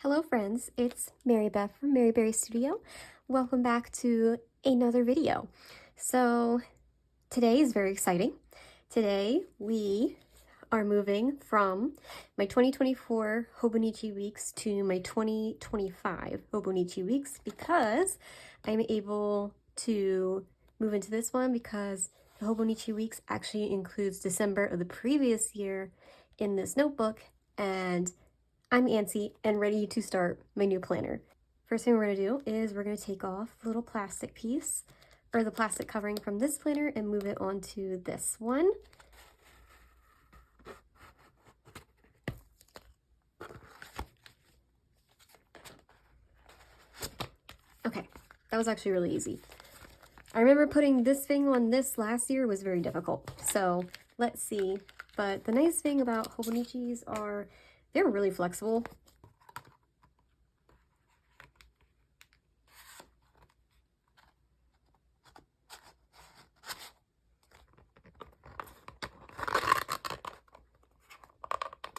Hello friends, it's Mary Beth from Maryberrystudio. Welcome back to another video. So today is very exciting. Today we are moving from my 2024 hobonichi weeks to my 2025 hobonichi weeks because I'm able to move into this one because the hobonichi weeks actually includes December of the previous year in this notebook, and I'm antsy and ready to start my new planner. First thing we're going to do is we're going to take off the little plastic piece or the plastic covering from this planner and move it onto this one. Okay, that was actually really easy. I remember putting this thing on this last year was very difficult. So let's see. But the nice thing about hobonichis are they're really flexible.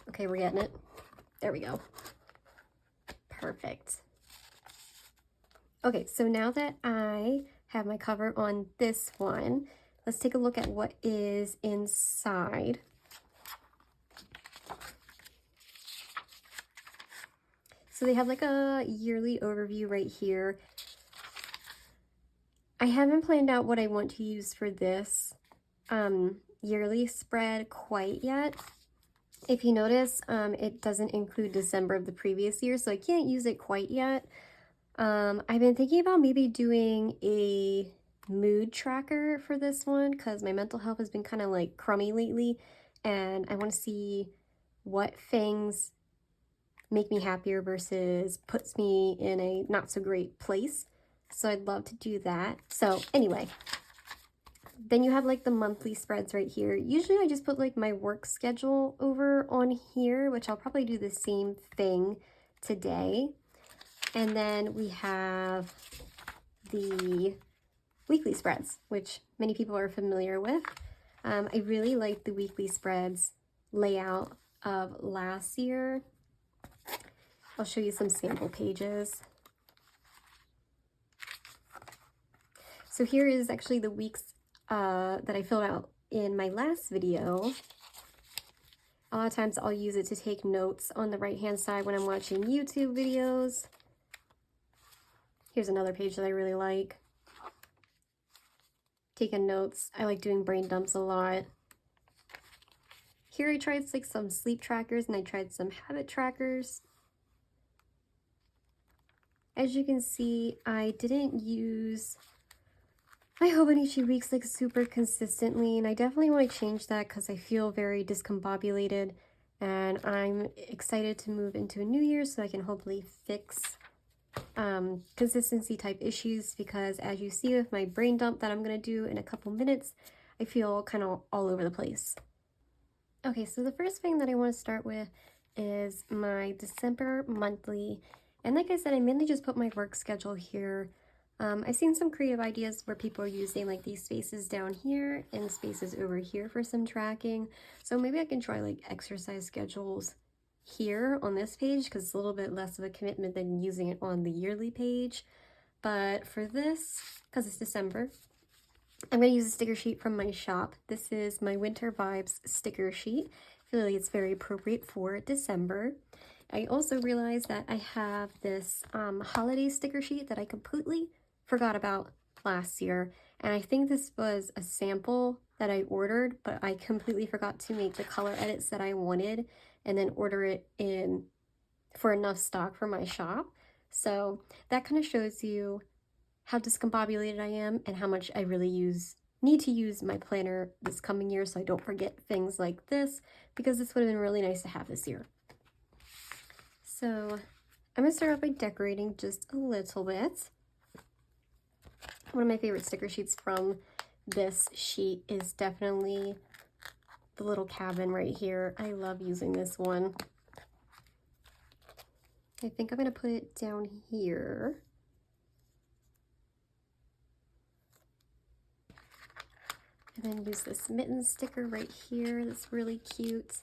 Okay, we're getting it. There we go. Perfect. Okay, so now that I have my cover on this one, let's take a look at what is inside. So they have like a yearly overview right here. I haven't planned out what I want to use for this yearly spread quite yet. If you notice, it doesn't include December of the previous year, so I can't use it quite yet. I've been thinking about maybe doing a mood tracker for this one because my mental health has been kind of like crummy lately, and I want to see what things make me happier versus puts me in a not so great place. So I'd love to do that. So anyway, then you have like the monthly spreads right here. Usually I just put like my work schedule over on here, which I'll probably do the same thing today. And then we have the weekly spreads, which many people are familiar with. I really like the weekly spreads layout of last year. I'll show you some sample pages. So here is actually the weeks that I filled out in my last video. A lot of times I'll use it to take notes on the right-hand side when I'm watching YouTube videos. Here's another page that I really like. Taking notes. I like doing brain dumps a lot. Here I tried like some sleep trackers and I tried some habit trackers. As you can see, I didn't use my hobonichi weeks like super consistently, and I definitely want to change that because I feel very discombobulated, and I'm excited to move into a new year so I can hopefully fix consistency type issues, because as you see with my brain dump that I'm going to do in a couple minutes, I feel kind of all over the place. Okay, so the first thing that I want to start with is my December monthly. And like I said, I mainly just put my work schedule here. I've seen some creative ideas where people are using like these spaces down here and spaces over here for some tracking. So maybe I can try like exercise schedules here on this page because it's a little bit less of a commitment than using it on the yearly page. But for this, because it's December, I'm going to use a sticker sheet from my shop. This is my Winter Vibes sticker sheet. I feel like it's very appropriate for December. I also realized that I have this holiday sticker sheet that I completely forgot about last year. And I think this was a sample that I ordered, but I completely forgot to make the color edits that I wanted and then order it in for enough stock for my shop. So that kind of shows you how discombobulated I am and how much I really need to use my planner this coming year so I don't forget things like this, because this would have been really nice to have this year. So I'm going to start off by decorating just a little bit. One of my favorite sticker sheets from this sheet is definitely the little cabin right here. I love using this one. I think I'm going to put it down here. And then use this mitten sticker right here that's really cute.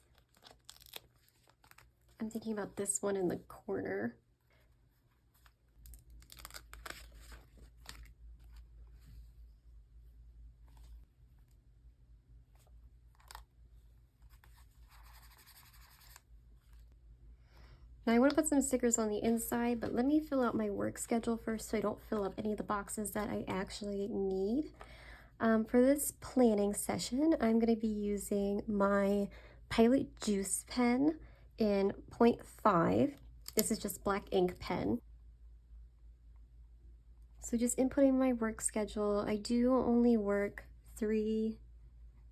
I'm thinking about this one in the corner. Now I want to put some stickers on the inside, but let me fill out my work schedule first so I don't fill up any of the boxes that I actually need. For this planning session, I'm going to be using my Pilot Juice pen in 0.5. This is just black ink pen. So just inputting my work schedule. I do only work 3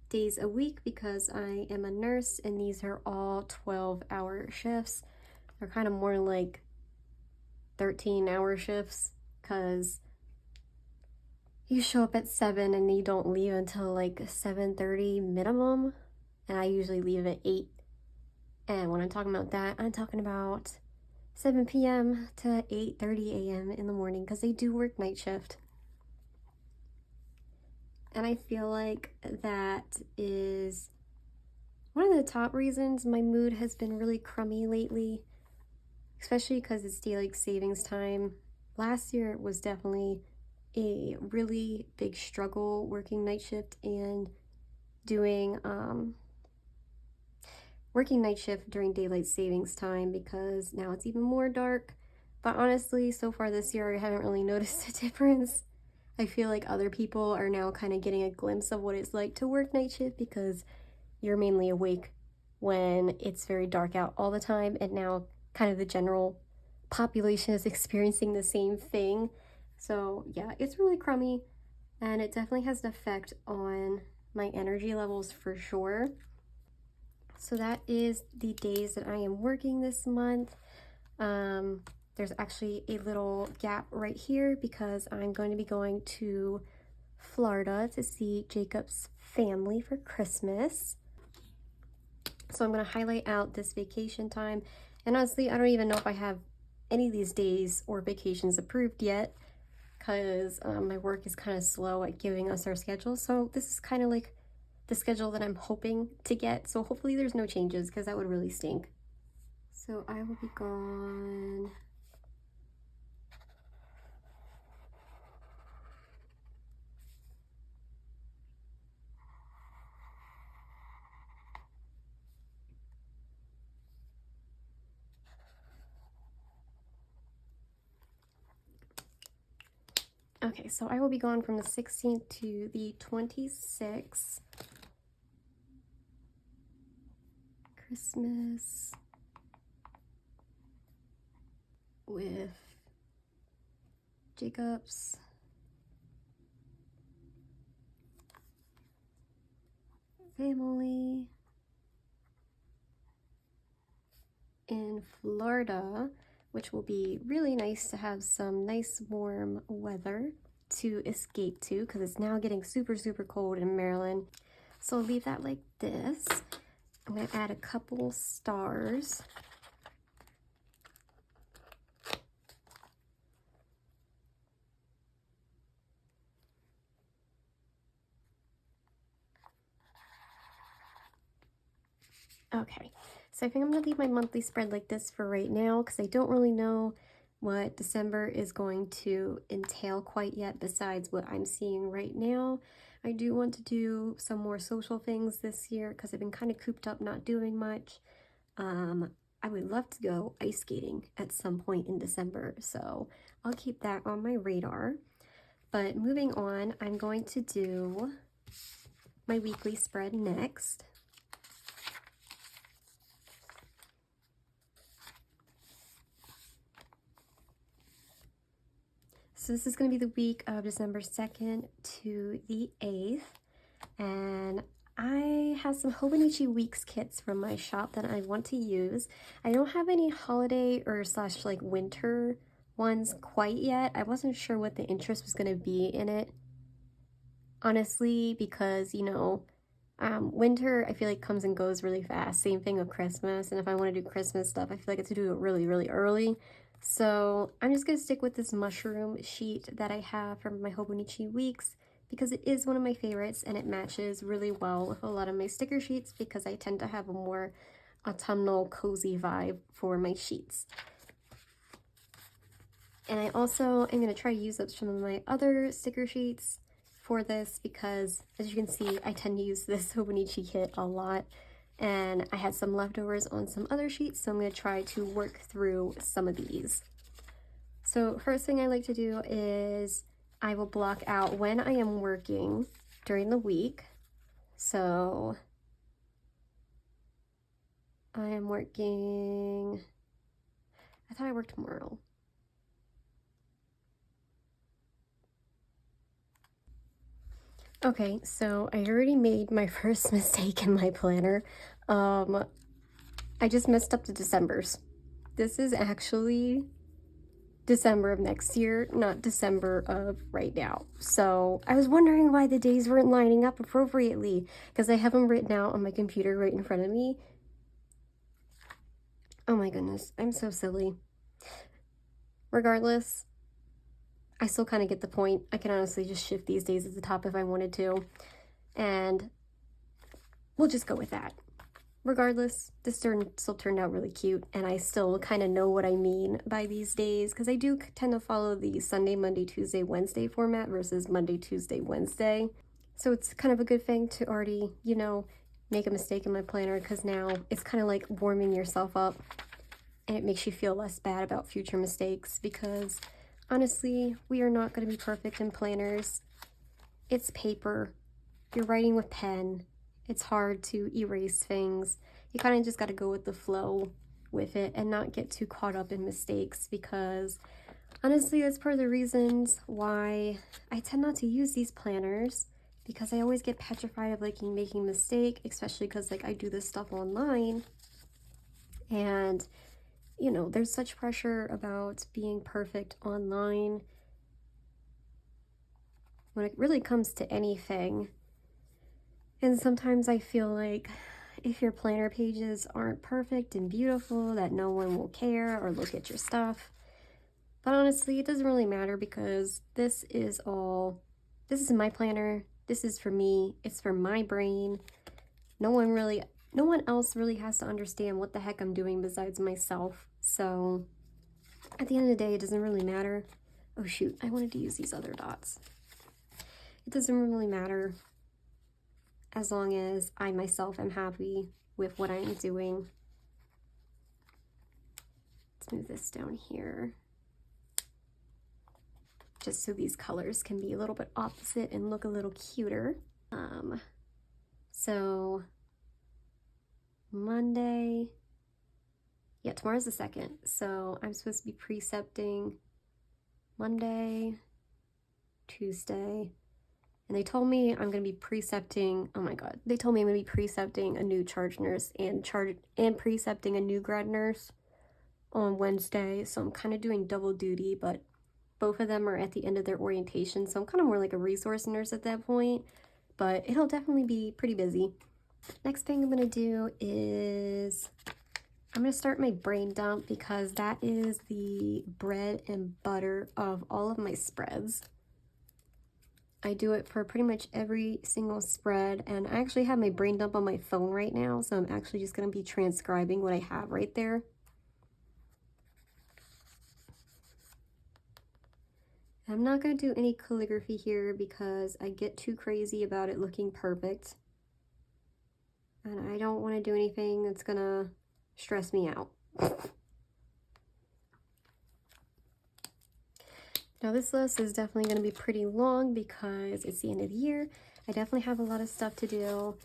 days a week because I am a nurse and these are all 12-hour shifts. They're kind of more like 13-hour shifts because you show up at 7 and you don't leave until like 7:30 minimum, and I usually leave at 8. And when I'm talking about that, I'm talking about 7 p.m. to 8:30 a.m. in the morning because they do work night shift. And I feel like that is one of the top reasons my mood has been really crummy lately, especially because it's daylight savings time. Last year it was definitely a really big struggle working night shift and doing working night shift during daylight savings time because now it's even more dark. But honestly, so far this year I haven't really noticed a difference. I feel like other people are now kind of getting a glimpse of what it's like to work night shift because you're mainly awake when it's very dark out all the time, and now kind of the general population is experiencing the same thing. So yeah, it's really crummy and it definitely has an effect on my energy levels for sure. So that is the days that I am working this month. There's actually a little gap right here because I'm going to be going to Florida to see Jacob's family for Christmas. So I'm going to highlight out this vacation time. And honestly, I don't even know if I have any of these days or vacations approved yet because my work is kind of slow at giving us our schedule. So this is kind of like the schedule that I'm hoping to get. So hopefully there's no changes because that would really stink. So I will be gone. Okay, so I will be gone from the 16th to the 26th. Christmas with Jacob's family in Florida, which will be really nice to have some nice warm weather to escape to because it's now getting super cold in Maryland. So I'll leave that like this. I'm going to add a couple stars. Okay, so I think I'm going to leave my monthly spread like this for right now because I don't really know what December is going to entail quite yet besides what I'm seeing right now. I do want to do some more social things this year because I've been kind of cooped up not doing much. I would love to go ice skating at some point in December, so I'll keep that on my radar. But moving on, I'm going to do my weekly spread next. So this is going to be the week of December 2nd to the 8th, and I have some Hobonichi Weeks kits from my shop that I want to use. I don't have any holiday or slash like winter ones quite yet. I wasn't sure what the interest was going to be in it, honestly, because, you know, winter I feel like comes and goes really fast. Same thing with Christmas, and if I want to do Christmas stuff, I feel like I have to do it really early. So I'm just going to stick with this mushroom sheet that I have from my Hobonichi Weeks because it is one of my favorites and it matches really well with a lot of my sticker sheets because I tend to have a more autumnal cozy vibe for my sheets. And I also am going to try to use up some of my other sticker sheets for this because, as you can see, I tend to use this Hobonichi kit a lot. and I had some leftovers on some other sheets, so I'm going to try to work through some of these. So first thing I like to do is I will block out when I am working during the week. So I am working, I thought I worked tomorrow. Okay, so I already made my first mistake in my planner. I just messed up the Decembers. This is actually December of next year, not December of right now. So I was wondering why the days weren't lining up appropriately, because I have them written out on my computer right in front of me. Oh my goodness, I'm so silly. Regardless, I still kind of get the point. I can honestly just shift these days at the top if I wanted to, and we'll just go with that. Regardless, this still turned out really cute, and I still kind of know what I mean by these days, because I do tend to follow the Sunday, Monday, Tuesday, Wednesday format versus Monday, Tuesday, Wednesday. So it's kind of a good thing to already, you know, make a mistake in my planner, because now it's kind of like warming yourself up, and it makes you feel less bad about future mistakes, because honestly, we are not going to be perfect in planners. It's paper. You're writing with pen. It's hard to erase things. You kind of just got to go with the flow with it and not get too caught up in mistakes, because honestly, that's part of the reasons why I tend not to use these planners, because I always get petrified of like making a mistake, especially because like I do this stuff online, and you know, there's such pressure about being perfect online when it really comes to anything. And sometimes I feel like if your planner pages aren't perfect and beautiful, that no one will care or look at your stuff. But honestly, it doesn't really matter, because this is my planner. This is for me. It's for my brain. No one else really has to understand what the heck I'm doing besides myself. So at the end of the day, it doesn't really matter. Oh shoot, I wanted to use these other dots. It doesn't really matter as long as I myself am happy with what I'm doing. Let's move this down here, just so these colors can be a little bit opposite and look a little cuter. So Monday, yeah, tomorrow's the 2nd, so I'm supposed to be precepting Monday, Tuesday, and they told me I'm going to be precepting, oh my god, they told me I'm going to be precepting a new charge nurse and precepting a new grad nurse on Wednesday, so I'm kind of doing double duty, but both of them are at the end of their orientation, so I'm kind of more like a resource nurse at that point, but it'll definitely be pretty busy. Next thing I'm going to do is I'm going to start my brain dump, because that is the bread and butter of all of my spreads. I do it for pretty much every single spread, and I actually have my brain dump on my phone right now, so I'm actually just going to be transcribing what I have right there. I'm not going to do any calligraphy here because I get too crazy about it looking perfect, and I don't want to do anything that's going to stress me out. Now this list is definitely going to be pretty long because it's the end of the year. I definitely have a lot of stuff to do.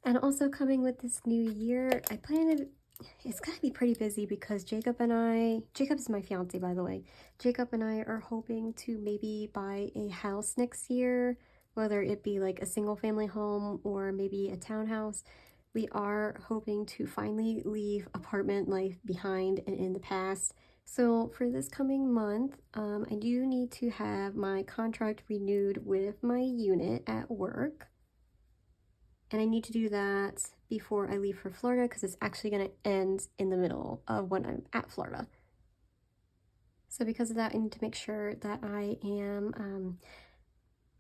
And also coming with this new year, it's going to be pretty busy, because Jacob is my fiance, by the way. Jacob and I are hoping to maybe buy a house next year, whether it be like a single family home or maybe a townhouse. We are hoping to finally leave apartment life behind and in the past. So for this coming month, I do need to have my contract renewed with my unit at work. And I need to do that before I leave for Florida, because it's actually going to end in the middle of when I'm at Florida. So because of that, I need to make sure that I am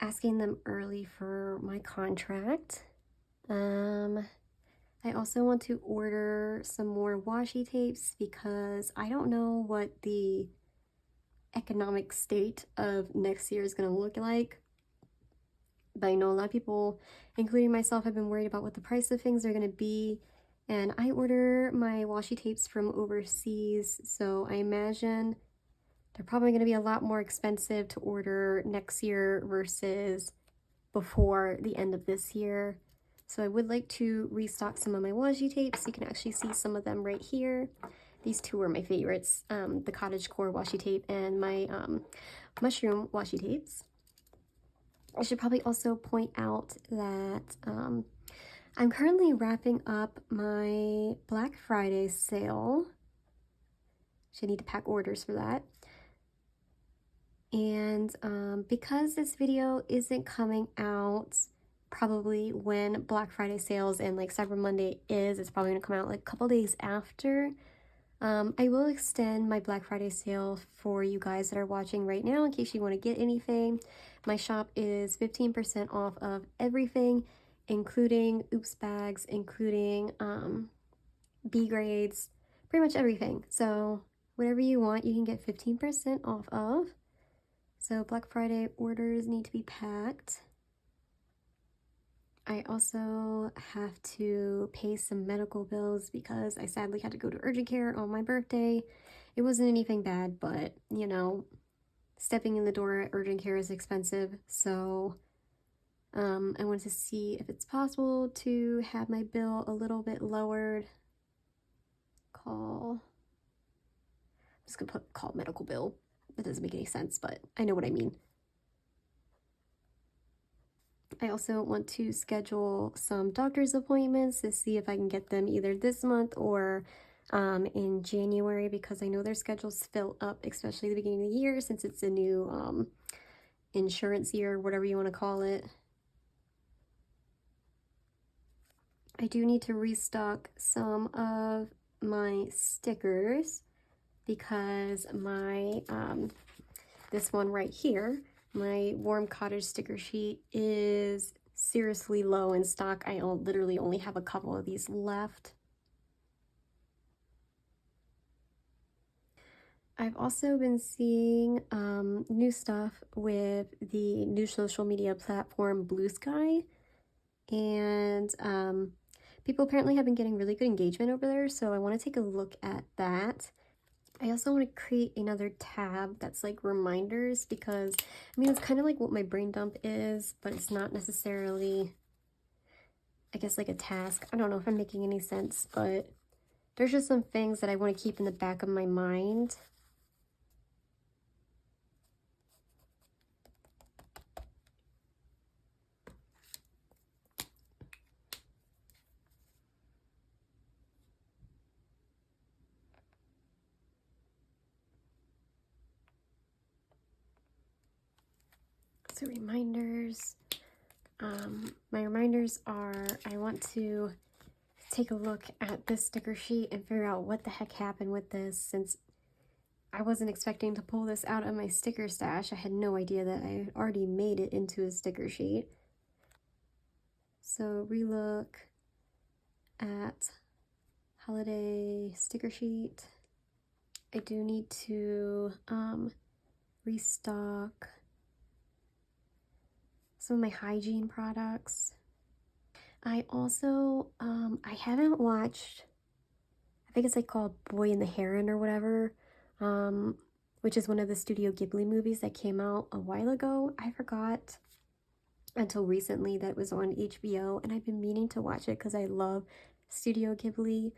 asking them early for my contract. I also want to order some more washi tapes, because I don't know what the economic state of next year is going to look like. But I know a lot of people, including myself, have been worried about what the price of things are going to be. And I order my washi tapes from overseas, so I imagine they're probably going to be a lot more expensive to order next year versus before the end of this year. So I would like to restock some of my washi tapes. You can actually see some of them right here. These two are my favorites, the cottagecore washi tape and my mushroom washi tapes. I should probably also point out that I'm currently wrapping up my Black Friday sale. Should need to pack orders for that. And because this video isn't coming out probably when Black Friday sales and like Cyber Monday is, it's probably gonna come out like a couple days after. I will extend my Black Friday sale for you guys that are watching right now in case you want to get anything. My shop is 15% off of everything, including oops bags, including B grades, pretty much everything. So whatever you want, you can get 15% off of. So Black Friday orders need to be packed. I also have to pay some medical bills because I sadly had to go to urgent care on my birthday. It wasn't anything bad, but you know, stepping in the door at urgent care is expensive. So I wanted to see if it's possible to have my bill a little bit lowered. I'm just gonna call medical bill. That doesn't make any sense, but I know what I mean. I also want to schedule some doctor's appointments to see if I can get them either this month or in January, because I know their schedules fill up, especially the beginning of the year since it's a new insurance year, whatever you want to call it. I do need to restock some of my stickers because my this one right here, my warm cottage sticker sheet, is seriously low in stock. I literally only have a couple of these left. I've also been seeing new stuff with the new social media platform Blue Sky, and people apparently have been getting really good engagement over there, so I want to take a look at that. I also want to create another tab that's like reminders, because I mean, it's kind of like what my brain dump is, but it's not necessarily, I guess, like a task. I don't know if I'm making any sense, but there's just some things that I want to keep in the back of my mind. So reminders, my reminders are, I want to take a look at this sticker sheet and figure out what the heck happened with this, since I wasn't expecting to pull this out of my sticker stash. I had no idea that I had already made it into a sticker sheet. So relook at holiday sticker sheet. I do need to restock some of my hygiene products. I also, I haven't watched, I think it's like called Boy and the Heron or whatever, which is one of the Studio Ghibli movies that came out a while ago. I forgot until recently that it was on HBO, and I've been meaning to watch it because I love Studio Ghibli,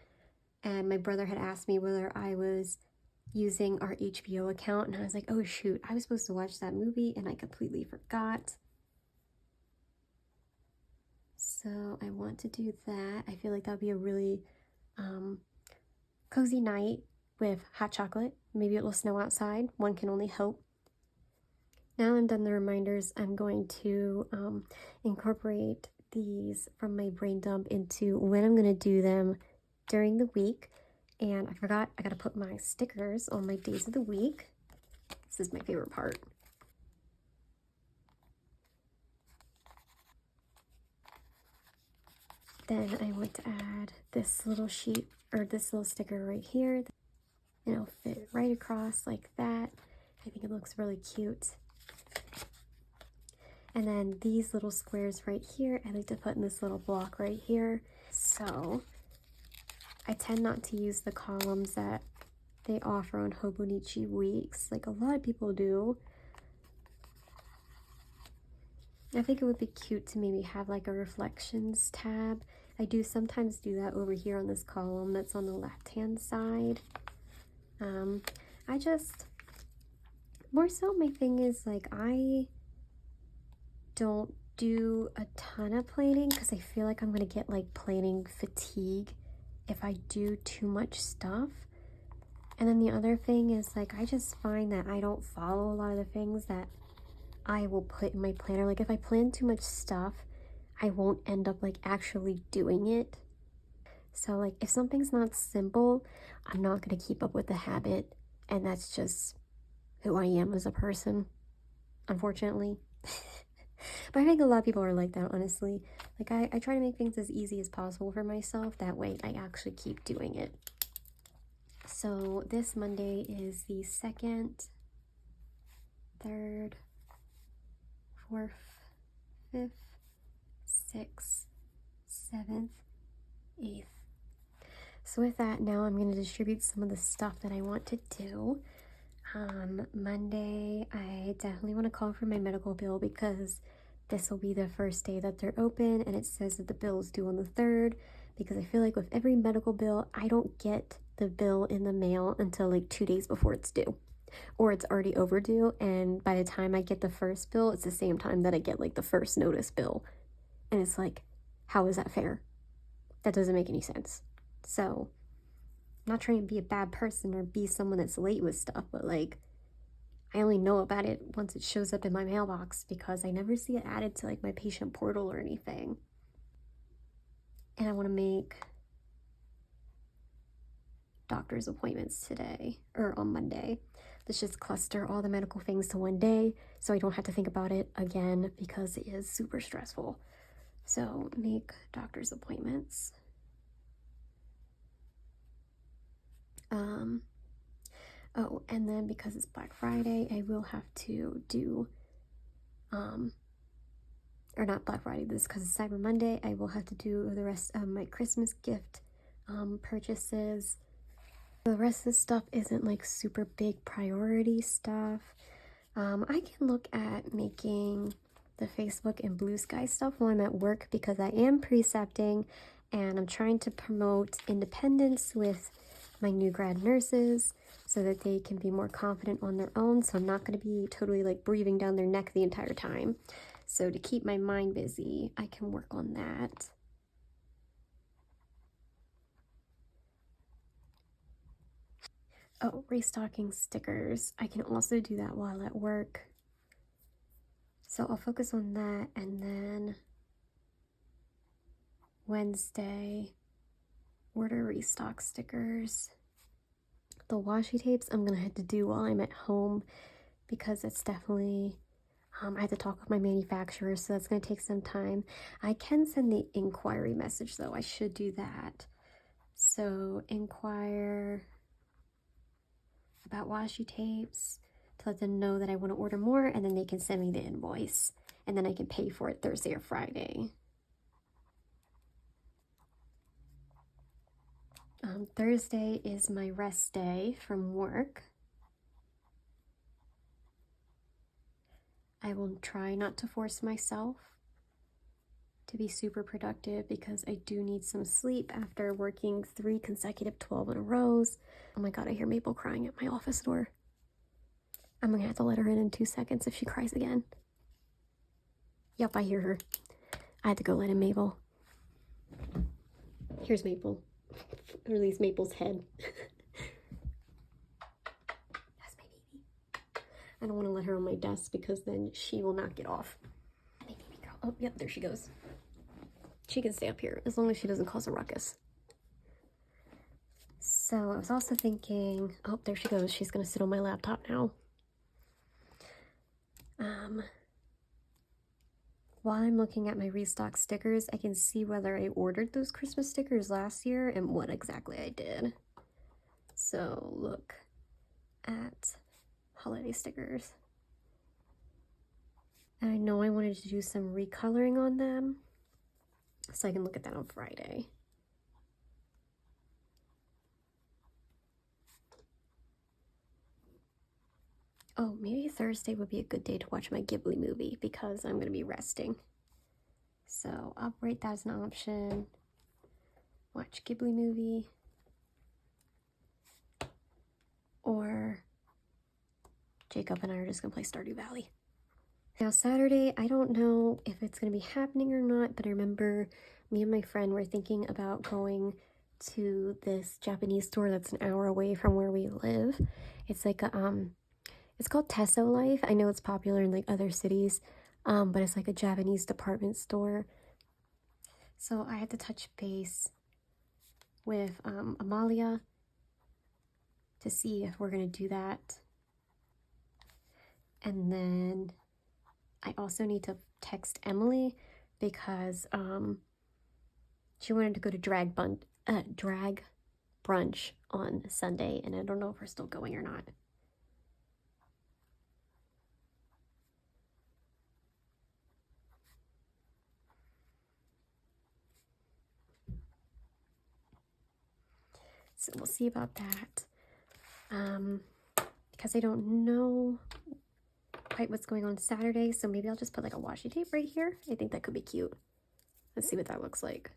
and my brother had asked me whether I was using our HBO account, and I was like, oh shoot, I was supposed to watch that movie and I completely forgot. So I want to do that. I feel like that would be a really cozy night with hot chocolate. Maybe it will snow outside. One can only hope. Now I'm done the reminders, I'm going to incorporate these from my brain dump into when I'm going to do them during the week. And I forgot, I got to put my stickers on my days of the week. This is my favorite part. Then I want to add this little sheet, or this little sticker right here. And it'll fit right across like that. I think it looks really cute. And then these little squares right here, I like to put in this little block right here. So I tend not to use the columns that they offer on Hobonichi Weeks, like a lot of people do. I think it would be cute to maybe have like a reflections tab. I do sometimes do that over here on this column that's on the left-hand side. I just, more so my thing is like I don't do a ton of planning because I feel like I'm gonna get like planning fatigue if I do too much stuff. And then the other thing is like I just find that I don't follow a lot of the things that I will put in my planner. Like if I plan too much stuff, I won't end up like actually doing it. So like if something's not simple, I'm not gonna keep up with the habit, and that's just who I am as a person, unfortunately. But I think a lot of people are like that, honestly. Like I try to make things as easy as possible for myself, that way I actually keep doing it. So this Monday is the 2nd, 3rd, 4th, 5th, 6th, 7th, 8th. So with that, now I'm going to distribute some of the stuff that I want to do. Monday, I definitely want to call for my medical bill because this will be the first day that they're open, and it says that the bill is due on the 3rd, because I feel like with every medical bill, I don't get the bill in the mail until like 2 days before it's due, or it's already overdue, and by the time I get the first bill, it's the same time that I get like the first notice bill, and it's like, how is that fair? That doesn't make any sense. So I'm not trying to be a bad person or be someone that's late with stuff, but like I only know about it once it shows up in my mailbox because I never see it added to like my patient portal or anything. And I want to make doctor's appointments today, or on Monday. Let's just cluster all the medical things to one day so I don't have to think about it again because it is super stressful. So make doctor's appointments. Oh, and then because it's Black Friday, I will have to do, or not Black Friday, this is because it's Cyber Monday, I will have to do the rest of my Christmas gift purchases. The rest of the stuff isn't like super big priority stuff. I can look at making the Facebook and Blue Sky stuff while I'm at work because I am precepting and I'm trying to promote independence with my new grad nurses so that they can be more confident on their own. So I'm not going to be totally like breathing down their neck the entire time. So to keep my mind busy, I can work on that. Oh, restocking stickers. I can also do that while at work. So I'll focus on that, and then Wednesday, order restock stickers. The washi tapes I'm gonna have to do while I'm at home because it's definitely, I have to talk with my manufacturer, so that's gonna take some time. I can send the inquiry message though, I should do that. So inquire about washi tapes to let them know that I want to order more, and then they can send me the invoice, and then I can pay for it Thursday or Friday. Thursday is my rest day from work. I will try not to force myself to be super productive because I do need some sleep after working 3 consecutive 12-minute rows. Oh my god, I hear Maple crying at my office door. I'm gonna have to let her in 2 seconds if she cries again. Yep, I hear her. I had to go let in Maple. Here's Maple. Or at least Maple's head. That's my baby. I don't want to let her on my desk because then she will not get off. Hey, baby girl. Oh, yep, there she goes. She can stay up here as long as she doesn't cause a ruckus. So I was also thinking, oh, there she goes. She's going to sit on my laptop now. While I'm looking at my restock stickers, I can see whether I ordered those Christmas stickers last year and what exactly I did. So look at holiday stickers. And I know I wanted to do some recoloring on them, so I can look at that on Friday. Oh, maybe Thursday would be a good day to watch my Ghibli movie because I'm going to be resting. So I'll write that as an option. Watch Ghibli movie. Or Jacob and I are just going to play Stardew Valley. Now Saturday, I don't know if it's going to be happening or not, but I remember me and my friend were thinking about going to this Japanese store that's an hour away from where we live. It's like a, it's called Tesso Life. I know it's popular in like other cities, but it's like a Japanese department store. So I had to touch base with Amalia to see if we're going to do that. And then I also need to text Emily because she wanted to go to drag brunch on Sunday, and I don't know if we're still going or not. So we'll see about that. Because I don't know quite what's going on Saturday, so maybe I'll just put like a washi tape right here. I think that could be cute. Let's see what that looks like.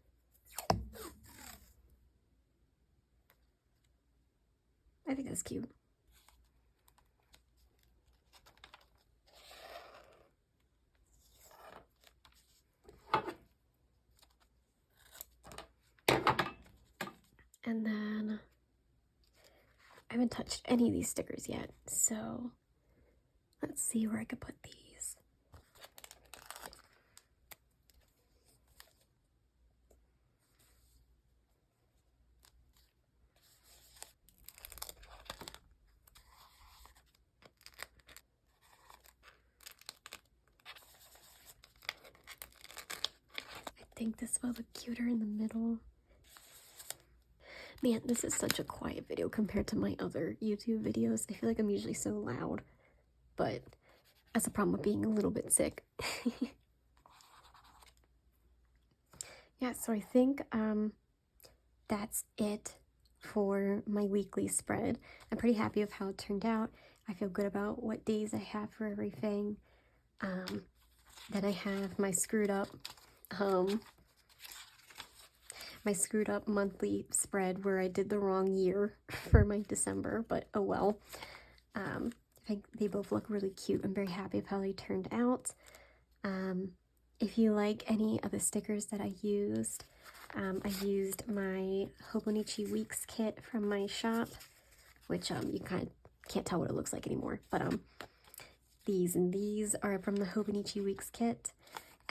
I think that's cute. And then I haven't touched any of these stickers yet, so let's see where I could put these. I think this will look cuter in the middle. Man, this is such a quiet video compared to my other YouTube videos. I feel like I'm usually so loud, but that's a problem with being a little bit sick. Yeah, so I think that's it for my weekly spread. I'm pretty happy with how it turned out. I feel good about what days I have for everything. Then I have my screwed up monthly spread where I did the wrong year for my December, but oh well. I think they both look really cute. I'm very happy with how they turned out. If you like any of the stickers that I used my Hobonichi Weeks kit from my shop, which you kind of can't tell what it looks like anymore, but these are from the Hobonichi Weeks kit.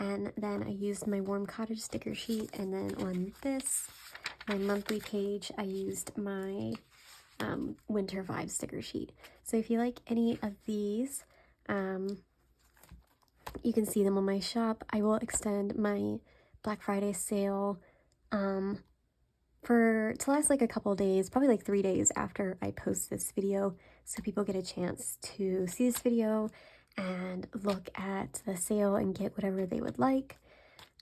And then I used my Warm Cottage sticker sheet, and then on this, my monthly page, I used my Winter Vibe sticker sheet. So if you like any of these, you can see them on my shop. I will extend my Black Friday sale to last like a couple days, probably like 3 days after I post this video, so people get a chance to see this video and look at the sale and get whatever they would like.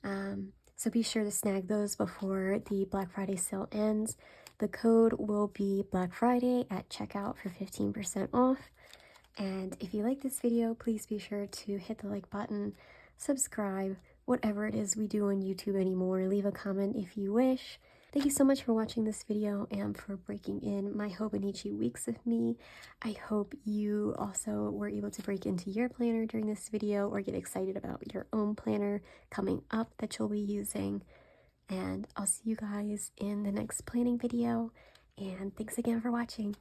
So be sure to snag those before the Black Friday sale ends. The code will be Black Friday at checkout for 15% off. And if you like this video, please be sure to hit the like button, subscribe, whatever it is we do on YouTube anymore. Leave a comment if you wish. Thank you so much for watching this video and for breaking in my Hobonichi weeks with me. I hope you also were able to break into your planner during this video or get excited about your own planner coming up that you'll be using. And I'll see you guys in the next planning video. And thanks again for watching.